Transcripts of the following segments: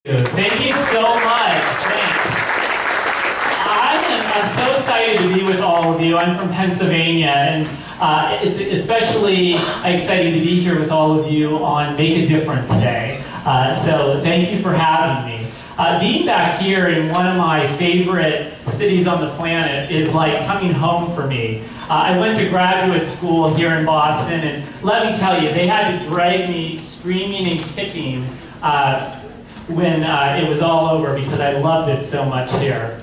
Thank you so much. Thanks. I'm so excited to be with all of you. I'm from Pennsylvania, and it's especially exciting to be here with all of you on Make a Difference Day. So thank you for having me. Being back here in one of my favorite cities on the planet is like coming home for me. I went to graduate school here in Boston, and let me tell you, they had to drag me screaming and kicking when it was all over because I loved it so much here.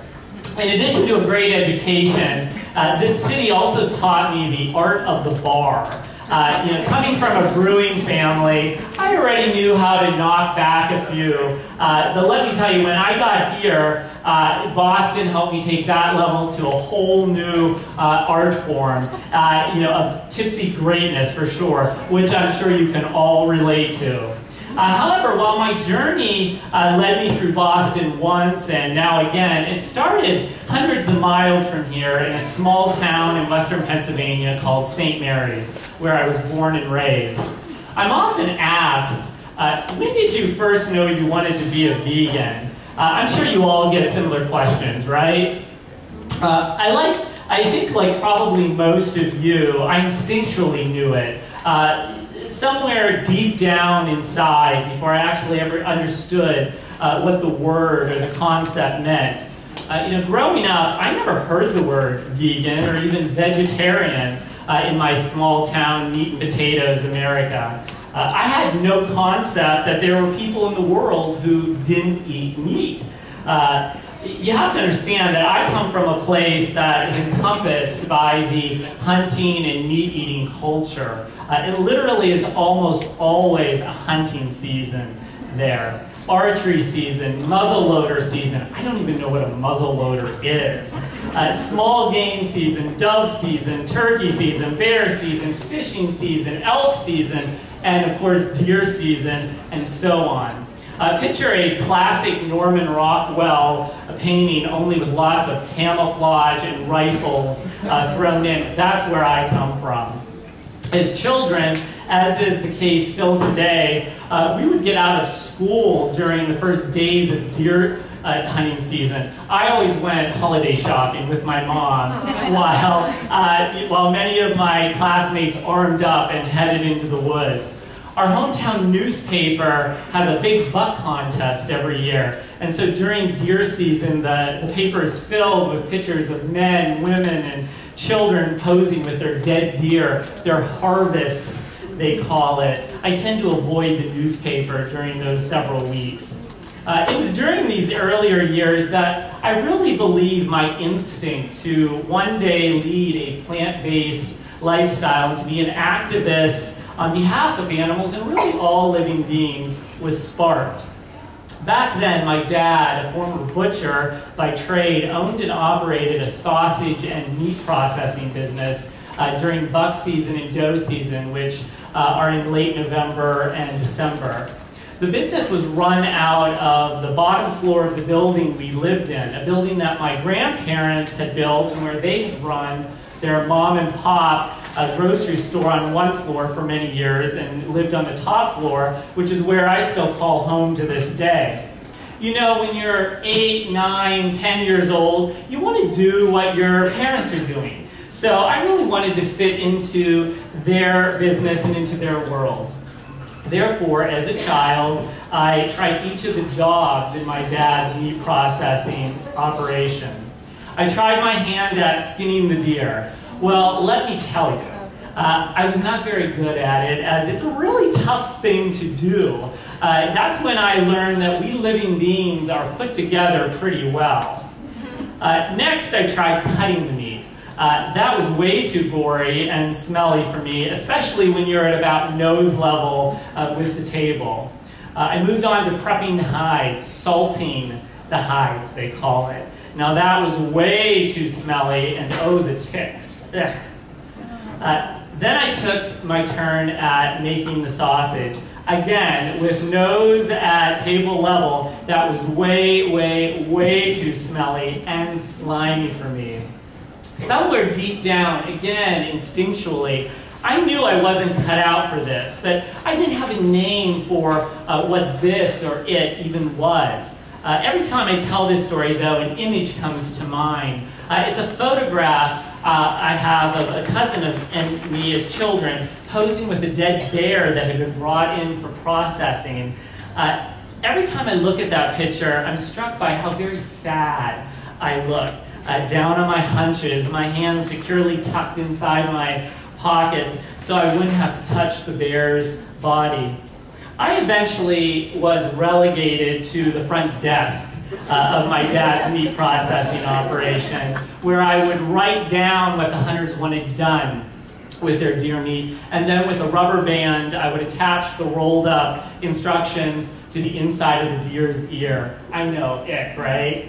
In addition to a great education, this city also taught me the art of the bar. Coming from a brewing family, I already knew how to knock back a few. But let me tell you, when I got here, Boston helped me take that level to a whole new art form, of tipsy greatness for sure, which I'm sure you can all relate to. However, while my journey led me through Boston once and now again, it started hundreds of miles from here in a small town in western Pennsylvania called St. Mary's, where I was born and raised. I'm often asked, when did you first know you wanted to be a vegan? I'm sure you all get similar questions, right? I think like probably most of you, I instinctually knew it. Somewhere deep down inside, before I actually ever understood what the word or the concept meant. Growing up, I never heard the word vegan or even vegetarian in my small town meat and potatoes America. I had no concept that there were people in the world who didn't eat meat. You have to understand that I come from a place that is encompassed by the hunting and meat-eating culture. It literally is almost always a hunting season there. Archery season, muzzleloader season. I don't even know what a muzzleloader is. Small game season, dove season, turkey season, bear season, fishing season, elk season, and of course deer season, and so on. Picture a classic Norman Rockwell painting, only with lots of camouflage and rifles thrown in. That's where I come from. As children, as is the case still today, we would get out of school during the first days of deer hunting season. I always went holiday shopping with my mom while many of my classmates armed up and headed into the woods. Our hometown newspaper has a big buck contest every year. And so during deer season, the paper is filled with pictures of men, women, and children posing with their dead deer, their harvest, they call it. I tend to avoid the newspaper during those several weeks. It was during these earlier years that I really believed my instinct to one day lead a plant-based lifestyle and to be an activist on behalf of animals and really all living beings was sparked. Back then, my dad, a former butcher by trade, owned and operated a sausage and meat processing business during buck season and doe season, which are in late November and December. The business was run out of the bottom floor of the building we lived in, a building that my grandparents had built and where they had run their mom and pop grocery store on one floor for many years and lived on the top floor, which is where I still call home to this day. You know, when you're 8, 9, 10 years old, you want to do what your parents are doing. So I really wanted to fit into their business and into their world. Therefore, as a child, I tried each of the jobs in my dad's meat processing operation. I tried my hand at skinning the deer. Well, let me tell you, I was not very good at it, as it's a really tough thing to do. That's when I learned that we living beings are put together pretty well. Next, I tried cutting the meat. That was way too gory and smelly for me, especially when you're at about nose level with the table. I moved on to prepping the hides, salting the hides, they call it. Now that was way too smelly, and oh, the ticks. Ugh. Then I took my turn at making the sausage. Again, with nose at table level, that was way, way, way too smelly and slimy for me. Somewhere deep down, again, instinctually, I knew I wasn't cut out for this, but I didn't have a name for what this or it even was. Every time I tell this story, though, an image comes to mind. It's a photograph I have of a cousin and me as children posing with a dead bear that had been brought in for processing. Every time I look at that picture, I'm struck by how very sad I look. Down on my hunches, my hands securely tucked inside my pockets so I wouldn't have to touch the bear's body. I eventually was relegated to the front desk of my dad's meat processing operation, where I would write down what the hunters wanted done with their deer meat, and then with a rubber band I would attach the rolled up instructions to the inside of the deer's ear. I know, ick, right?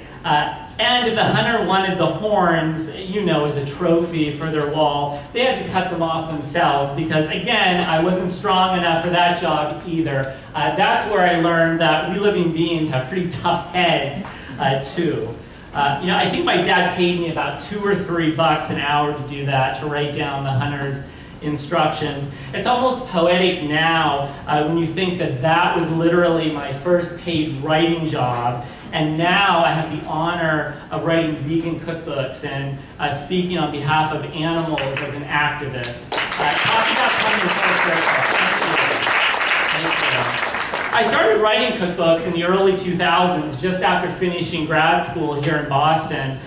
And if the hunter wanted the horns, you know, as a trophy for their wall, they had to cut them off themselves because, again, I wasn't strong enough for that job either. That's where I learned that we living beings have pretty tough heads, too. You know, I think my dad paid me about $2 or $3 an hour to do that, to write down the hunter's instructions. It's almost poetic now when you think that that was literally my first paid writing job. And now I have the honor of writing vegan cookbooks and speaking on behalf of animals as an activist. Talking about coming full circle. Thank you. I started writing cookbooks in the early 2000s, just after finishing grad school here in Boston.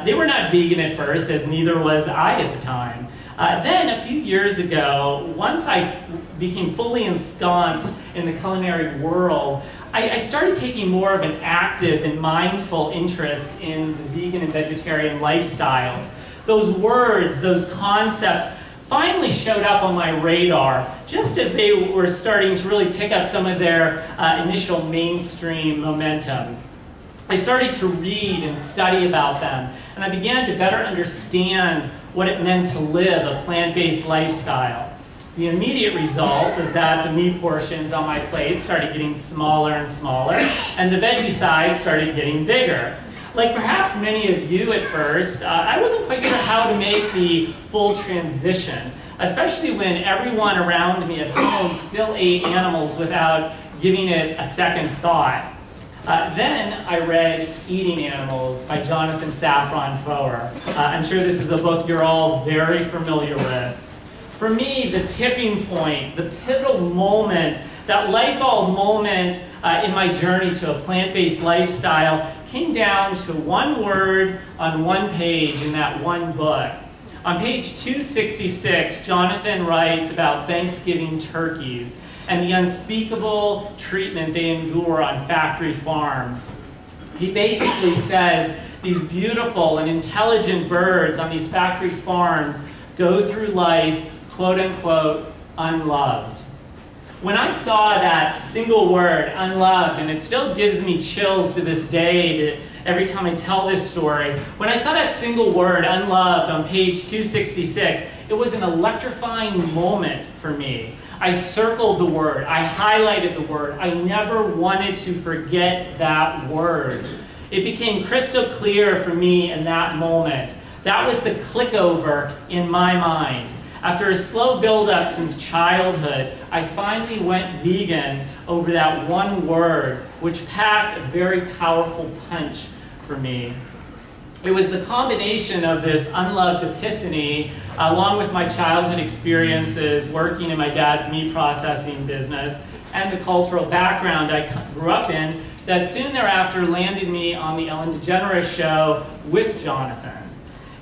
They were not vegan at first, as neither was I at the time. Then, a few years ago, once I became fully ensconced in the culinary world, I started taking more of an active and mindful interest in the vegan and vegetarian lifestyles. Those words, those concepts, finally showed up on my radar, just as they were starting to really pick up some of their initial mainstream momentum. I started to read and study about them, and I began to better understand what it meant to live a plant-based lifestyle. The immediate result was that the meat portions on my plate started getting smaller and smaller, and the veggie side started getting bigger. Like perhaps many of you at first, I wasn't quite sure how to make the full transition, especially when everyone around me at home still ate animals without giving it a second thought. Then I read Eating Animals by Jonathan Safran Foer. I'm sure this is a book you're all very familiar with. For me, the tipping point, the pivotal moment, that light bulb moment in my journey to a plant-based lifestyle came down to one word on one page in that one book. On page 266, Jonathan writes about Thanksgiving turkeys and the unspeakable treatment they endure on factory farms. He basically says these beautiful and intelligent birds on these factory farms go through life, quote unquote, unloved. When I saw that single word, unloved, and it still gives me chills to this day every time I tell this story, when I saw that single word, unloved, on page 266, it was an electrifying moment for me. I circled the word, I highlighted the word, I never wanted to forget that word. It became crystal clear for me in that moment. That was the click over in my mind. After a slow build-up since childhood, I finally went vegan over that one word, which packed a very powerful punch for me. It was the combination of this unloved epiphany, along with my childhood experiences working in my dad's meat processing business, and the cultural background I grew up in, that soon thereafter landed me on the Ellen DeGeneres show with Jonathan.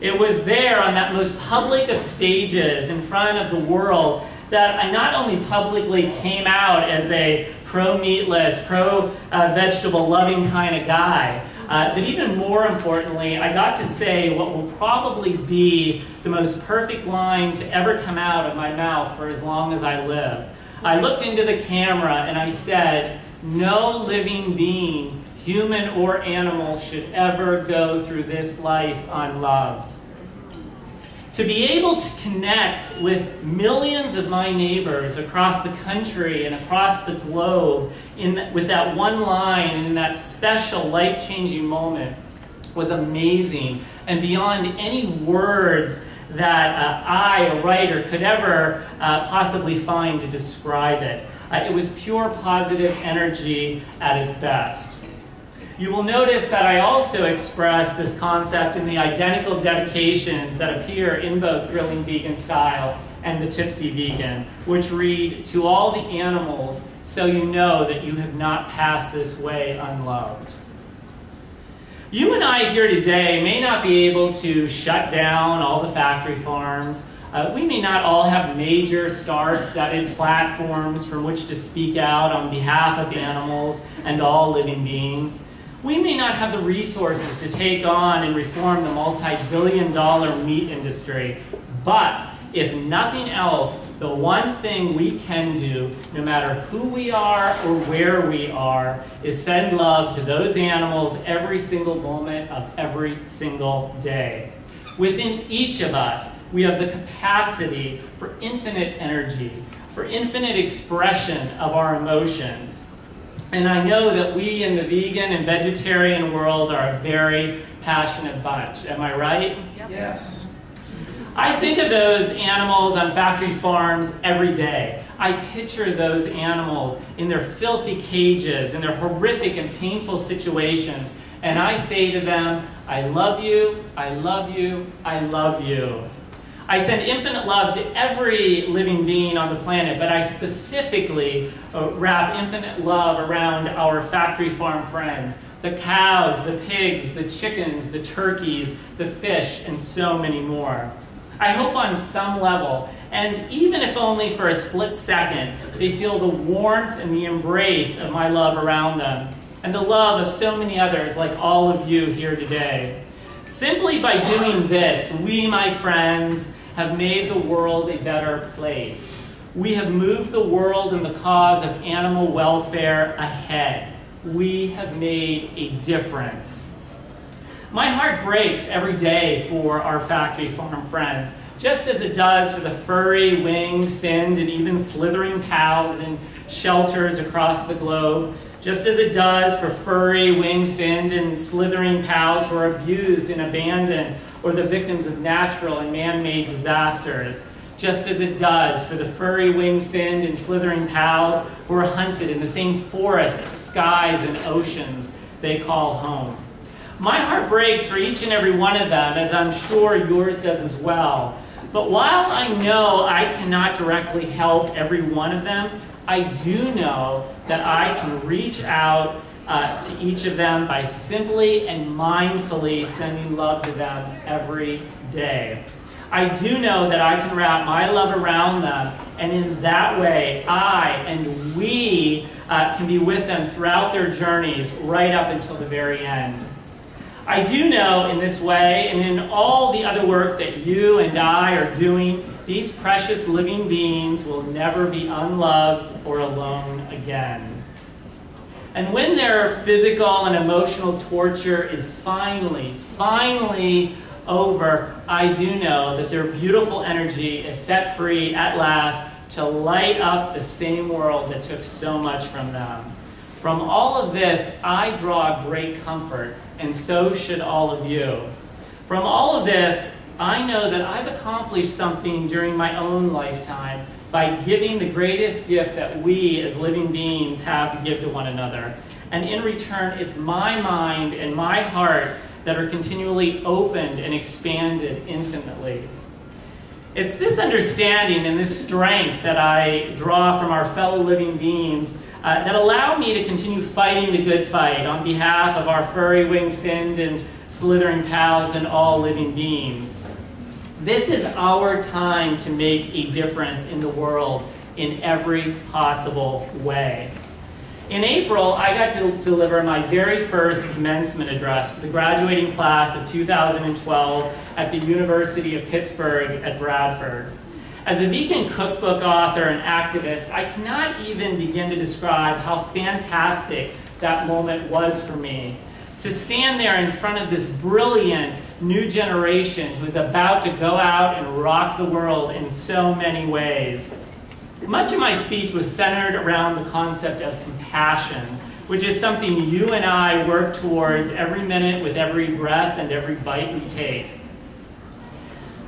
It was there on that most public of stages in front of the world that I not only publicly came out as a pro-meatless, pro-vegetable loving kind of guy, but even more importantly, I got to say what will probably be the most perfect line to ever come out of my mouth for as long as I live. I looked into the camera and I said, no living being, human or animal, should ever go through this life unloved. To be able to connect with millions of my neighbors across the country and across the globe with that one line and in that special life-changing moment was amazing and beyond any words that I, a writer, could ever possibly find to describe it. It was pure positive energy at its best. You will notice that I also express this concept in the identical dedications that appear in both Grilling Vegan Style and the Tipsy Vegan, which read, "To all the animals, so you know that you have not passed this way unloved." You and I here today may not be able to shut down all the factory farms. We may not all have major star-studded platforms from which to speak out on behalf of the animals and all living beings. We may not have the resources to take on and reform the multi-billion-dollar meat industry, but if nothing else, the one thing we can do, no matter who we are or where we are, is send love to those animals every single moment of every single day. Within each of us, we have the capacity for infinite energy, for infinite expression of our emotions. And I know that we in the vegan and vegetarian world are a very passionate bunch. Am I right? Yep. Yes. I think of those animals on factory farms every day. I picture those animals in their filthy cages, in their horrific and painful situations, and I say to them, I love you, I love you, I love you. I send infinite love to every living being on the planet, but I specifically wrap infinite love around our factory farm friends, the cows, the pigs, the chickens, the turkeys, the fish, and so many more. I hope on some level, and even if only for a split second, they feel the warmth and the embrace of my love around them, and the love of so many others like all of you here today. Simply by doing this, we, my friends, have made the world a better place. We have moved the world and the cause of animal welfare ahead. We have made a difference. My heart breaks every day for our factory farm friends, just as it does for the furry, winged, finned, and even slithering pals in shelters across the globe, just as it does for furry, winged, finned, and slithering pals who are abused and abandoned or the victims of natural and man-made disasters, just as it does for the furry, winged, finned, and slithering pals who are hunted in the same forests, skies, and oceans they call home. My heart breaks for each and every one of them, as I'm sure yours does as well. But while I know I cannot directly help every one of them, I do know that I can reach out to each of them by simply and mindfully sending love to them every day. I do know that I can wrap my love around them, and in that way, I and we can be with them throughout their journeys right up until the very end. I do know in this way, and in all the other work that you and I are doing, these precious living beings will never be unloved or alone again. And when their physical and emotional torture is finally over, I do know that their beautiful energy is set free at last to light up the same world that took so much from them. From all of this, I draw great comfort, and so should all of you. From all of this, I know that I've accomplished something during my own lifetime by giving the greatest gift that we as living beings have to give to one another. And in return, it's my mind and my heart that are continually opened and expanded infinitely. It's this understanding and this strength that I draw from our fellow living beings that allow me to continue fighting the good fight on behalf of our furry, winged, finned, and slithering pals and all living beings. This is our time to make a difference in the world in every possible way. In April, I got to deliver my very first commencement address to the graduating class of 2012 at the University of Pittsburgh at Bradford. As a vegan cookbook author and activist, I cannot even begin to describe how fantastic that moment was for me. To stand there in front of this brilliant new generation who is about to go out and rock the world in so many ways. Much of my speech was centered around the concept of compassion, which is something you and I work towards every minute with every breath and every bite we take.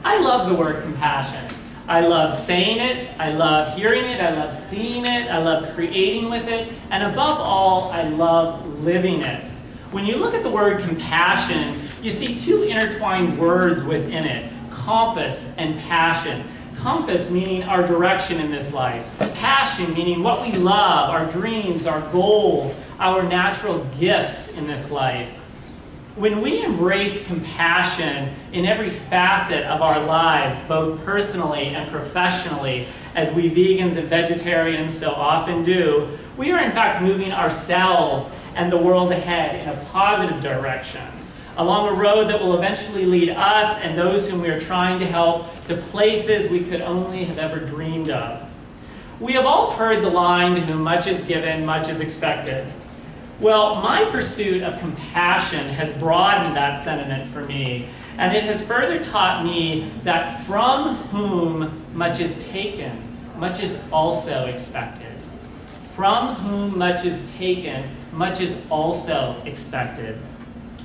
I love the word compassion. I love saying it, I love hearing it, I love seeing it, I love creating with it, and above all, I love living it. When you look at the word compassion, you see two intertwined words within it, compass and passion. Compass meaning our direction in this life. Passion meaning what we love, our dreams, our goals, our natural gifts in this life. When we embrace compassion in every facet of our lives, both personally and professionally, as we vegans and vegetarians so often do, we are in fact moving ourselves and the world ahead in a positive direction, along a road that will eventually lead us and those whom we are trying to help to places we could only have ever dreamed of. We have all heard the line, to whom much is given, much is expected. Well, my pursuit of compassion has broadened that sentiment for me, and it has further taught me that from whom much is taken, much is also expected. From whom much is taken, much is also expected.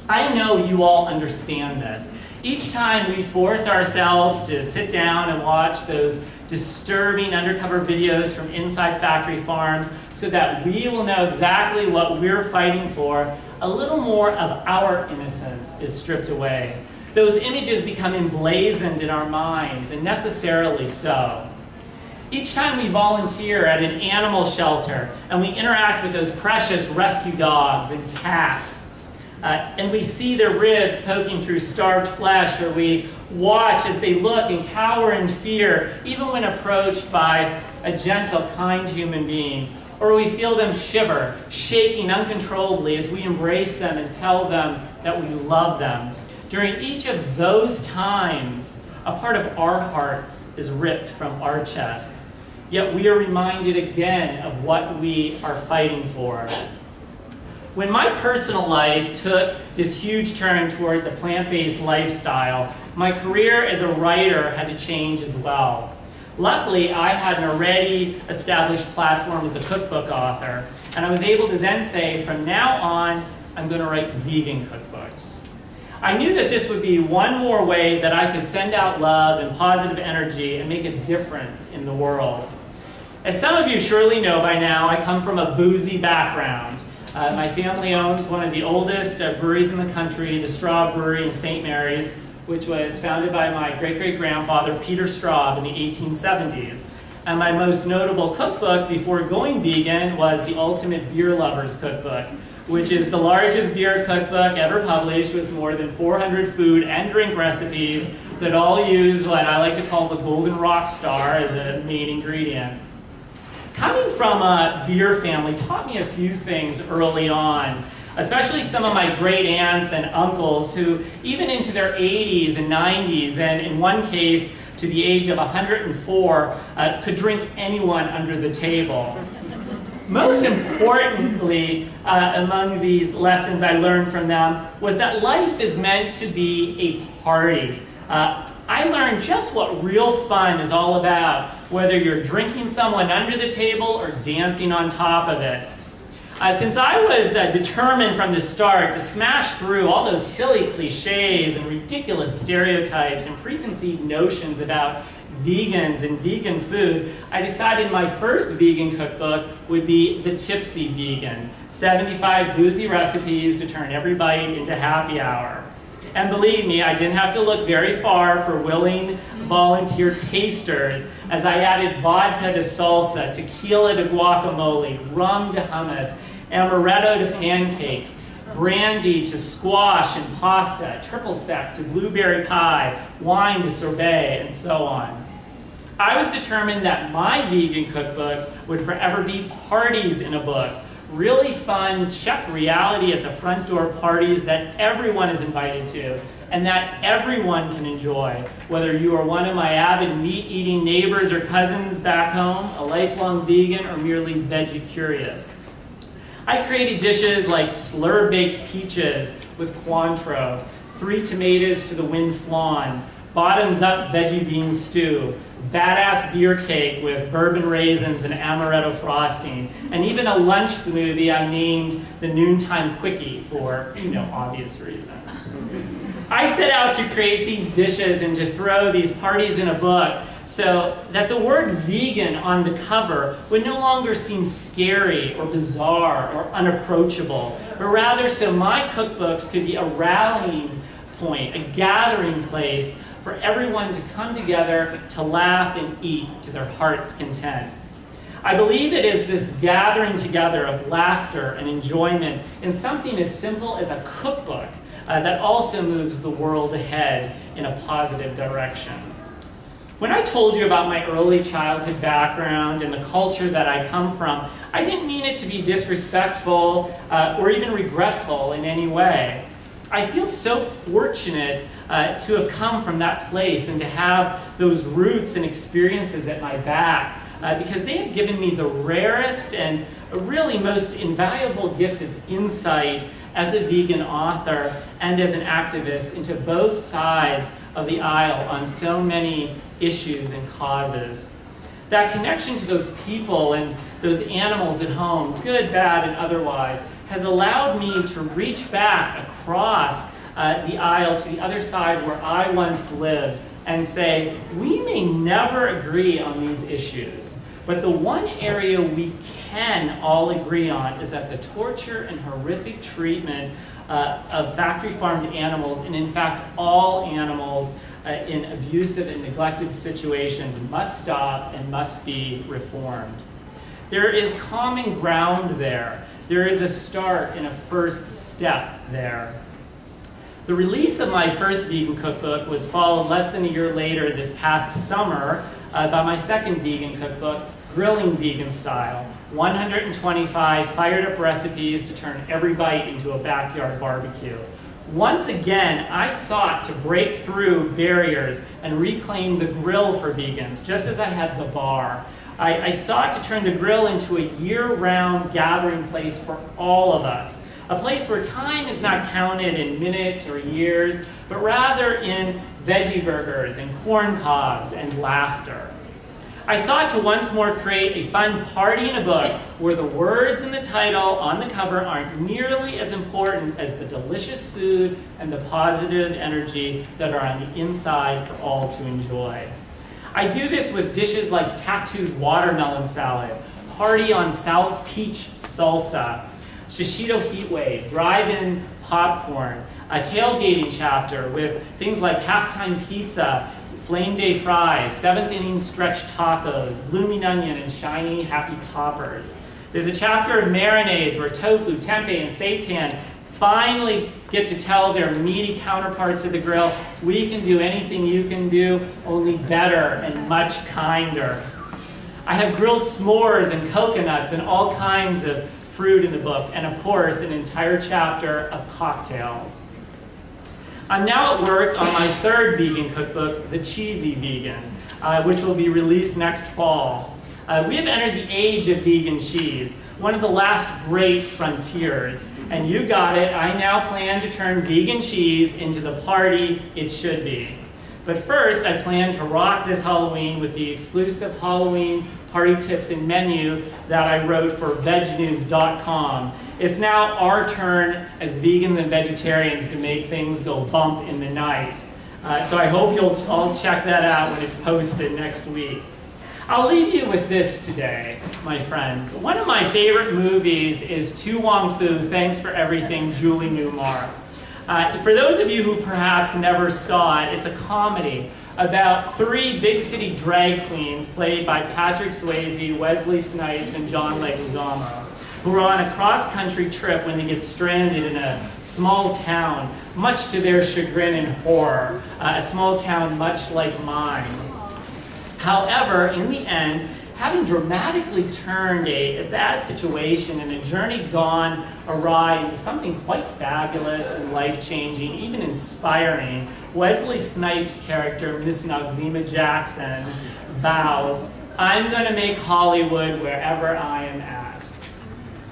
I know you all understand this. Each time we force ourselves to sit down and watch those disturbing undercover videos from inside factory farms so that we will know exactly what we're fighting for, a little more of our innocence is stripped away. Those images become emblazoned in our minds, and necessarily so. Each time we volunteer at an animal shelter and we interact with those precious rescue dogs and cats, and we see their ribs poking through starved flesh, or we watch as they look and cower in fear, even when approached by a gentle, kind human being, or we feel them shiver, shaking uncontrollably as we embrace them and tell them that we love them. During each of those times, a part of our hearts is ripped from our chests, yet we are reminded again of what we are fighting for. When my personal life took this huge turn towards a plant-based lifestyle, my career as a writer had to change as well. Luckily, I had an already established platform as a cookbook author, and I was able to then say, from now on, I'm going to write vegan cookbooks. I knew that this would be one more way that I could send out love and positive energy and make a difference in the world. As some of you surely know by now, I come from a boozy background. My family owns one of the oldest breweries in the country, the Straub Brewery in St. Mary's, which was founded by my great-great-grandfather, Peter Straub, in the 1870s. And my most notable cookbook before going vegan was the Ultimate Beer Lover's Cookbook, which is the largest beer cookbook ever published, with more than 400 food and drink recipes that all use what I like to call the golden rock star as a main ingredient. Coming from a beer family taught me a few things early on, especially some of my great aunts and uncles who, even into their 80s and 90s, and in one case to the age of 104, could drink anyone under the table. Most importantly, among these lessons I learned from them was that life is meant to be a party. I learned just what real fun is all about, whether you're drinking someone under the table or dancing on top of it. Since I was determined from the start to smash through all those silly cliches and ridiculous stereotypes and preconceived notions about vegans and vegan food, I decided my first vegan cookbook would be the Tipsy Vegan, 75 boozy recipes to turn every bite into happy hour. And believe me, I didn't have to look very far for willing volunteer tasters, as I added vodka to salsa, tequila to guacamole, rum to hummus, amaretto to pancakes, brandy to squash and pasta, triple sec to blueberry pie, wine to sorbet, and so on. I was determined that my vegan cookbooks would forever be parties in a book, really fun, check reality at the front door parties that everyone is invited to, and that everyone can enjoy, whether you are one of my avid meat-eating neighbors or cousins back home, a lifelong vegan, or merely veggie curious. I created dishes like slur-baked peaches with Cointreau, 3 tomatoes to the wind flan, bottoms-up veggie bean stew, badass beer cake with bourbon raisins and amaretto frosting, and even a lunch smoothie I named the Noontime Quickie for, obvious reasons. I set out to create these dishes and to throw these parties in a book so that the word vegan on the cover would no longer seem scary or bizarre or unapproachable, but rather so my cookbooks could be a rallying point, a gathering place for everyone to come together to laugh and eat to their heart's content. I believe it is this gathering together of laughter and enjoyment in something as simple as a cookbook that also moves the world ahead in a positive direction. When I told you about my early childhood background and the culture that I come from, I didn't mean it to be disrespectful or even regretful in any way. I feel so fortunate to have come from that place and to have those roots and experiences at my back because they have given me the rarest and really most invaluable gift of insight as a vegan author and as an activist into both sides of the aisle on so many issues and causes. That connection to those people and those animals at home, good, bad, and otherwise, has allowed me to reach back across the aisle to the other side where I once lived and say, we may never agree on these issues, but the one area we can all agree on is that the torture and horrific treatment of factory farmed animals, and in fact all animals in abusive and neglected situations, must stop and must be reformed. There is common ground there. There is a start and a first step there. The release of my first vegan cookbook was followed less than a year later this past summer by my second vegan cookbook, Grilling Vegan Style, 125 fired-up recipes to turn every bite into a backyard barbecue. Once again, I sought to break through barriers and reclaim the grill for vegans, just as I had the bar. I sought to turn the grill into a year-round gathering place for all of us, a place where time is not counted in minutes or years, but rather in veggie burgers and corn cobs and laughter. I sought to once more create a fun party in a book where the words in the title on the cover aren't nearly as important as the delicious food and the positive energy that are on the inside for all to enjoy. I do this with dishes like tattooed watermelon salad, party on South Peach salsa, shishito heatwave, drive-in popcorn, a tailgating chapter with things like halftime pizza, flame day fries, seventh inning stretch tacos, blooming onion, and shiny happy poppers. There's a chapter of marinades where tofu, tempeh, and seitan finally get to tell their meaty counterparts of the grill, we can do anything you can do, only better and much kinder. I have grilled s'mores and coconuts and all kinds of fruit in the book, and of course, an entire chapter of cocktails. I'm now at work on my third vegan cookbook, The Cheesy Vegan, which will be released next fall. We have entered the age of vegan cheese, one of the last great frontiers. And you got it, I now plan to turn vegan cheese into the party it should be. But first, I plan to rock this Halloween with the exclusive Halloween party tips and menu that I wrote for vegnews.com. It's now our turn as vegans and vegetarians to make things go bump in the night. So I hope you'll all check that out when it's posted next week. I'll leave you with this today, my friends. One of my favorite movies is To Wong Fu, Thanks for Everything, Julie Newmar. For those of you who perhaps never saw it, it's a comedy about three big city drag queens played by Patrick Swayze, Wesley Snipes, and John Leguizamo, who are on a cross-country trip when they get stranded in a small town, much to their chagrin and horror, a small town much like mine. However, in the end, having dramatically turned a bad situation and a journey gone awry into something quite fabulous and life-changing, even inspiring, Wesley Snipes' character, Miss Noxzema Jackson, vows, I'm going to make Hollywood wherever I am at.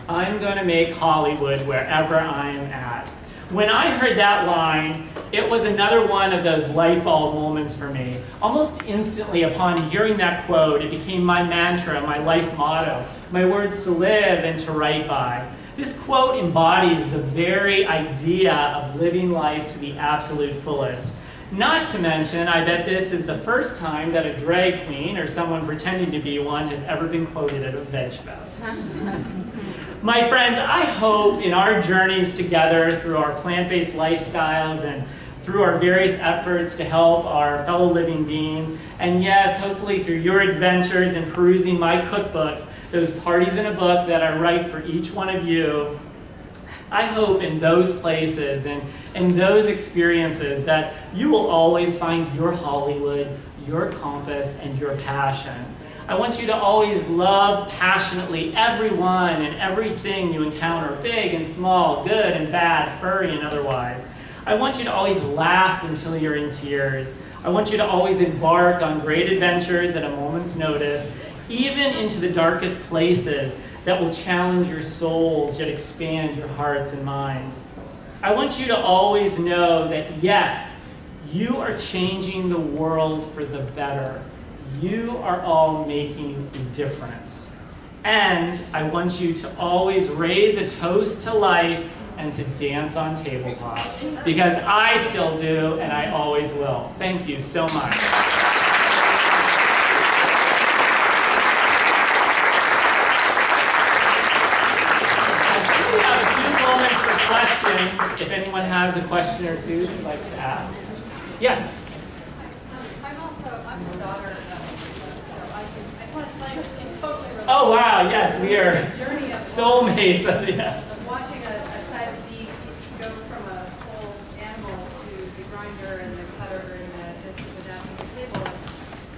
I'm going to make Hollywood wherever I am at. When I heard that line, it was another one of those light bulb moments for me. Almost instantly upon hearing that quote, it became my mantra, my life motto, my words to live and to write by. This quote embodies the very idea of living life to the absolute fullest. Not to mention, I bet this is the first time that a drag queen or someone pretending to be one has ever been quoted at a veg fest. My friends, I hope in our journeys together through our plant-based lifestyles and through our various efforts to help our fellow living beings, and yes, hopefully through your adventures in perusing my cookbooks, those parties in a book that I write for each one of you, I hope in those places and in those experiences that you will always find your Hollywood, your compass, and your passion. I want you to always love passionately everyone and everything you encounter, big and small, good and bad, furry and otherwise. I want you to always laugh until you're in tears. I want you to always embark on great adventures at a moment's notice, even into the darkest places that will challenge your souls, yet expand your hearts and minds. I want you to always know that, yes, you are changing the world for the better. You are all making a difference. And I want you to always raise a toast to life and to dance on tabletops, because I still do and I always will. Thank you so much. Questions, if anyone has a question or two they'd like to ask. Yes? I'm the daughter, so I just want to tell you it's totally related. Oh wow, yes, we are soulmates. Of watching a side of beef go from a whole animal to the grinder and the cutter and this and that on the table.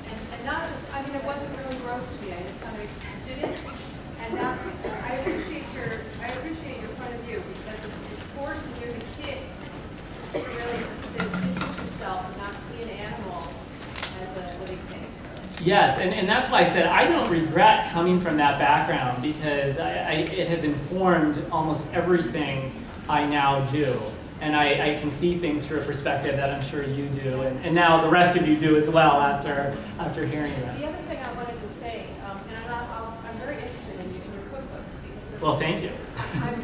And not just, I mean, it wasn't really gross to me, I just kind of accepted it. And that's, I appreciate your point of view, because it forces you as a kid to really to distance yourself and not see an animal as a living thing. Yes, and that's why I said I don't regret coming from that background, because it has informed almost everything I now do. And I can see things through a perspective that I'm sure you do, and now the rest of you do as well after hearing this. The other thing I wanted to say, and I'm very interested in your cookbooks, because well, thank you.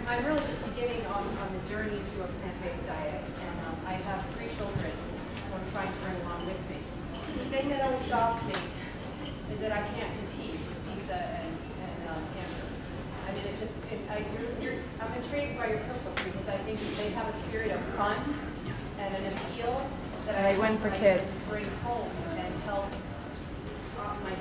I'm really just beginning on the journey to a plant-based diet, and I have 3 children who I'm trying to bring along with me. The thing that always stops me is that I can't compete with pizza and hamburgers. I mean, I'm intrigued by your cookbook, because I think they have a spirit of fun and an appeal that I went for kids bring home and help my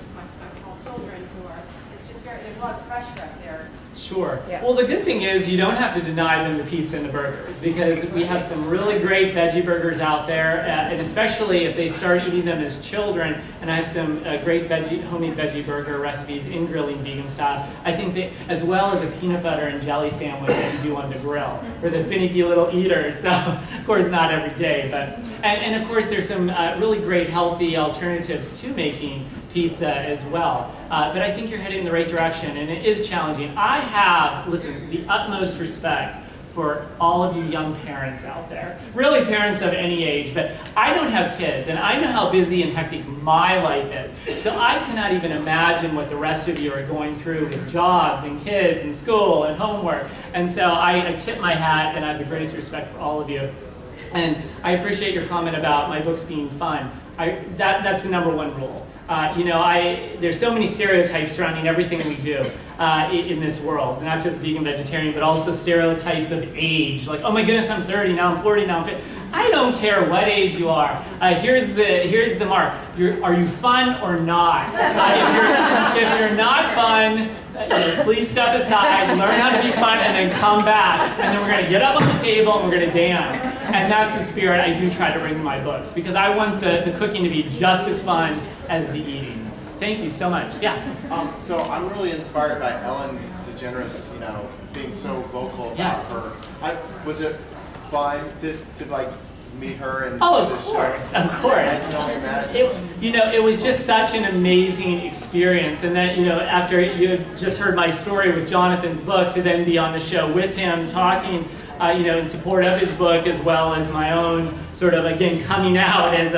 small children who are. It's just there's a lot of pressure up there. Sure. Yeah. Well, the good thing is you don't have to deny them the pizza and the burgers, because we have some really great veggie burgers out there, and especially if they start eating them as children. And I have some great homemade veggie burger recipes in grilling vegan style. I think that, as well as a peanut butter and jelly sandwich that you do on the grill for the finicky little eaters. So, of course, not every day, but and of course there's some really great healthy alternatives to making pizza as well. But I think you're heading in the right direction, and it is challenging. I have, listen, the utmost respect for all of you young parents out there, really parents of any age, but I don't have kids, and I know how busy and hectic my life is, so I cannot even imagine what the rest of you are going through with jobs and kids and school and homework, and so I tip my hat, and I have the greatest respect for all of you. And I appreciate your comment about my books being fun. That's the #1 rule. There's so many stereotypes surrounding everything we do in this world, not just vegan, vegetarian, but also stereotypes of age. Like, oh my goodness, I'm 30, now I'm 40, now I'm 50. I don't care what age you are. Here's the mark. Are you fun or not? If you're not fun, please step aside, learn how to be fun, and then come back. And then we're going to get up on the table and we're going to dance. And that's the spirit I do try to bring in my books, because I want the cooking to be just as fun as the eating. Thank you so much. Yeah. So I'm really inspired by Ellen DeGeneres, being so vocal about her. Was it fun to meet her and oh, of course, of course. I can only imagine. It was just such an amazing experience, and then after you had just heard my story with Jonathan's book, to then be on the show with him talking, in support of his book, as well as my own sort of, again, coming out as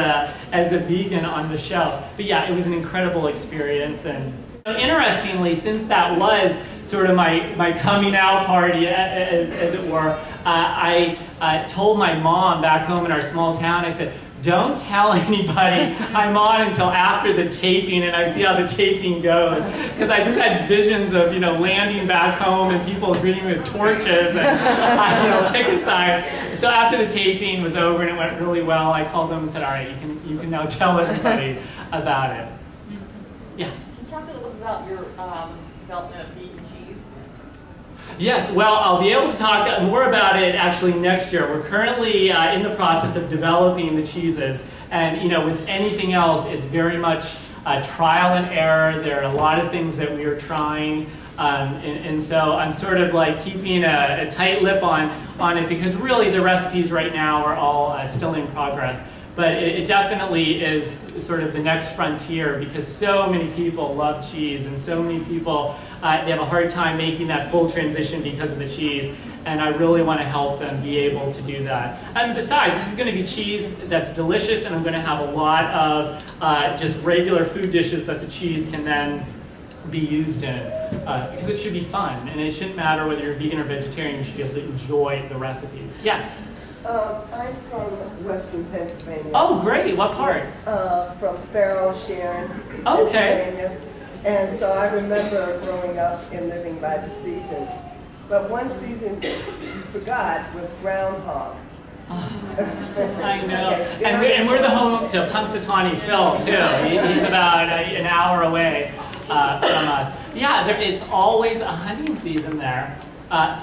a vegan on the show. But yeah, it was an incredible experience, and Interestingly, since that was sort of my coming out party, as it were, I told my mom back home in our small town, I said, don't tell anybody I'm on until after the taping and I see how the taping goes. Because I just had visions of, landing back home and people greeting me with torches and, picket signs. So after the taping was over and it went really well, I called them and said, all right, you can now tell everybody about it. Yeah? Can you talk a little bit about your development of vegan cheese? Yes, well, I'll be able to talk more about it actually next year. We're currently in the process of developing the cheeses. And, with anything else, it's very much trial and error. There are a lot of things that we are trying. And so I'm sort of like keeping a tight lip on it because really the recipes right now are all still in progress. But it definitely is sort of the next frontier because so many people love cheese and so many people, they have a hard time making that full transition because of the cheese. And I really want to help them be able to do that. And besides, this is going to be cheese that's delicious and I'm going to have a lot of just regular food dishes that the cheese can then be used in because it should be fun. And it shouldn't matter whether you're vegan or vegetarian, you should be able to enjoy the recipes. Yes? I'm from Western Pennsylvania. Oh, great. What part? Yes, from Farrell, Sharon, okay. Pennsylvania. And so I remember growing up and living by the seasons. But one season you forgot was groundhog. I know. And we're the home to Punxsutawney Phil, too. He's about an hour away from us. Yeah, it's always a hunting season there.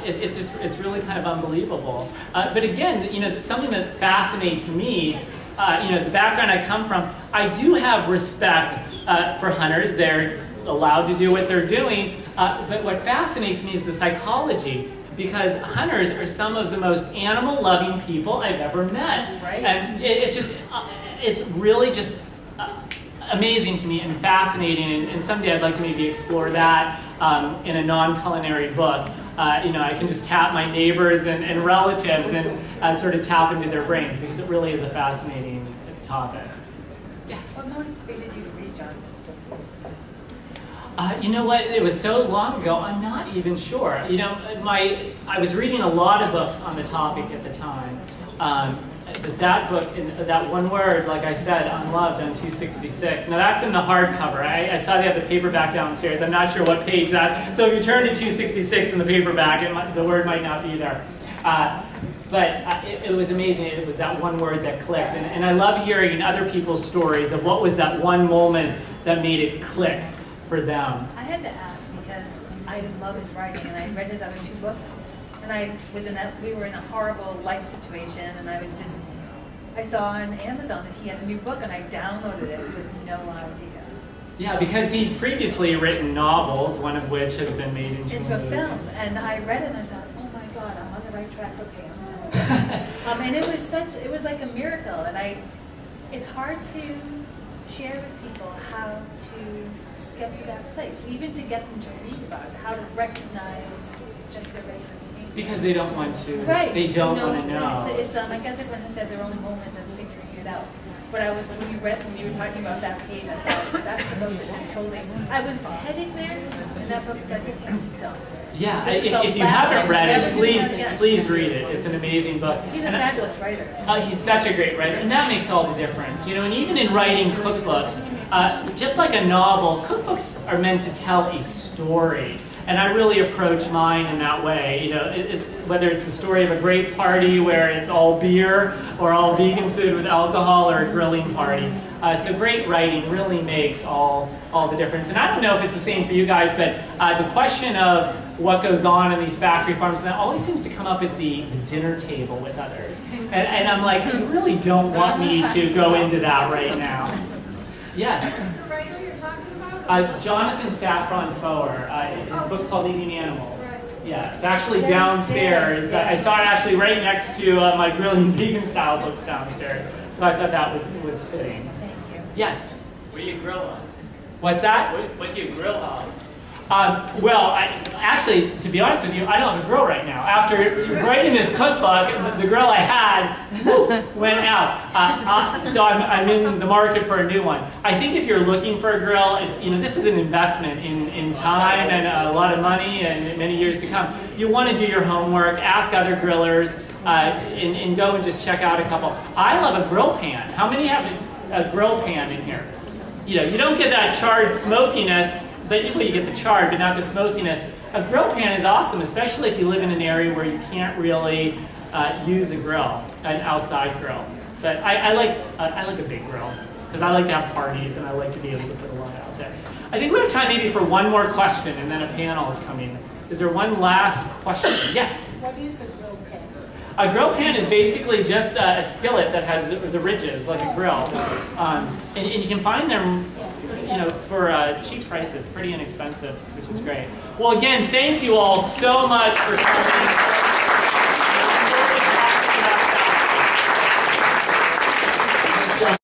It's really kind of unbelievable. But again, something that fascinates me, the background I come from, I do have respect for hunters. They're allowed to do what they're doing. But what fascinates me is the psychology. Because hunters are some of the most animal-loving people I've ever met. Right. And it's really just amazing to me and fascinating. And someday I'd like to maybe explore that in a non-culinary book. I can just tap my neighbors and relatives and sort of tap into their brains because it really is a fascinating topic. Yes? What motivated you to read John? You know what? It was so long ago, I'm not even sure. I was reading a lot of books on the topic at the time. But that book, that one word, like I said, unloved on 266. Now that's in the hardcover. I saw they have the paperback downstairs. I'm not sure what page that. So if you turn to 266 in the paperback, the word might not be there. But it was amazing. It was that one word that clicked. And I love hearing other people's stories of what was that one moment that made it click for them. I had to ask because I love his writing and I read his other two books. And we were in a horrible life situation, and I saw on Amazon that he had a new book, and I downloaded it with no idea. Yeah, because he'd previously written novels, one of which has been made into a film. And I read it, and I thought, oh my God, I'm on the right track. Okay, I'm on. And it was like a miracle, and it's hard to share with people how to get to that place, even to get them to read about it, how to recognize just the regular. Because they don't want to. Right. They don't want to know. I guess everyone has to have their own moment of figuring it out. But when you were talking about that page, I thought that's the book that just totally. I was heading there, and that book was like, okay, I'm done. Yeah, if you haven't read it, please read it. It's an amazing book. He's a fabulous writer. He's such a great writer, and that makes all the difference. And even in writing cookbooks, just like a novel, cookbooks are meant to tell a story. And I really approach mine in that way. Whether it's the story of a great party where it's all beer, or all vegan food with alcohol, or a grilling party. So great writing really makes all the difference. And I don't know if it's the same for you guys, but the question of what goes on in these factory farms, that always seems to come up at the dinner table with others. And I'm like, you really don't want me to go into that right now. Yes? Jonathan Safran Foer. His book's called Eating Animals. Yeah, it's actually downstairs. I saw it actually right next to my grilling vegan style books downstairs. So I thought that was fitting. Thank you. Yes? What do you grill on? What's that? What do you grill on? Well, actually, to be honest with you, I don't have a grill right now. After writing this cookbook, the grill I had went out. So I'm in the market for a new one. I think if you're looking for a grill, it's, this is an investment in time and a lot of money and many years to come. You want to do your homework, ask other grillers, and go and just check out a couple. I love a grill pan. How many have a grill pan in here? You don't get that charred smokiness, but you get the charred, but not the smokiness. A grill pan is awesome, especially if you live in an area where you can't really use a grill, an outside grill. But I like a big grill because I like to have parties and I like to be able to put a lot out there. I think we have time maybe for one more question, and then a panel is coming. Is there one last question? Yes. What is a grill pan? A grill pan is basically just a skillet that has the ridges, like a grill. And you can find them, for cheap prices, pretty inexpensive, which is great. Well, again, thank you all so much for coming.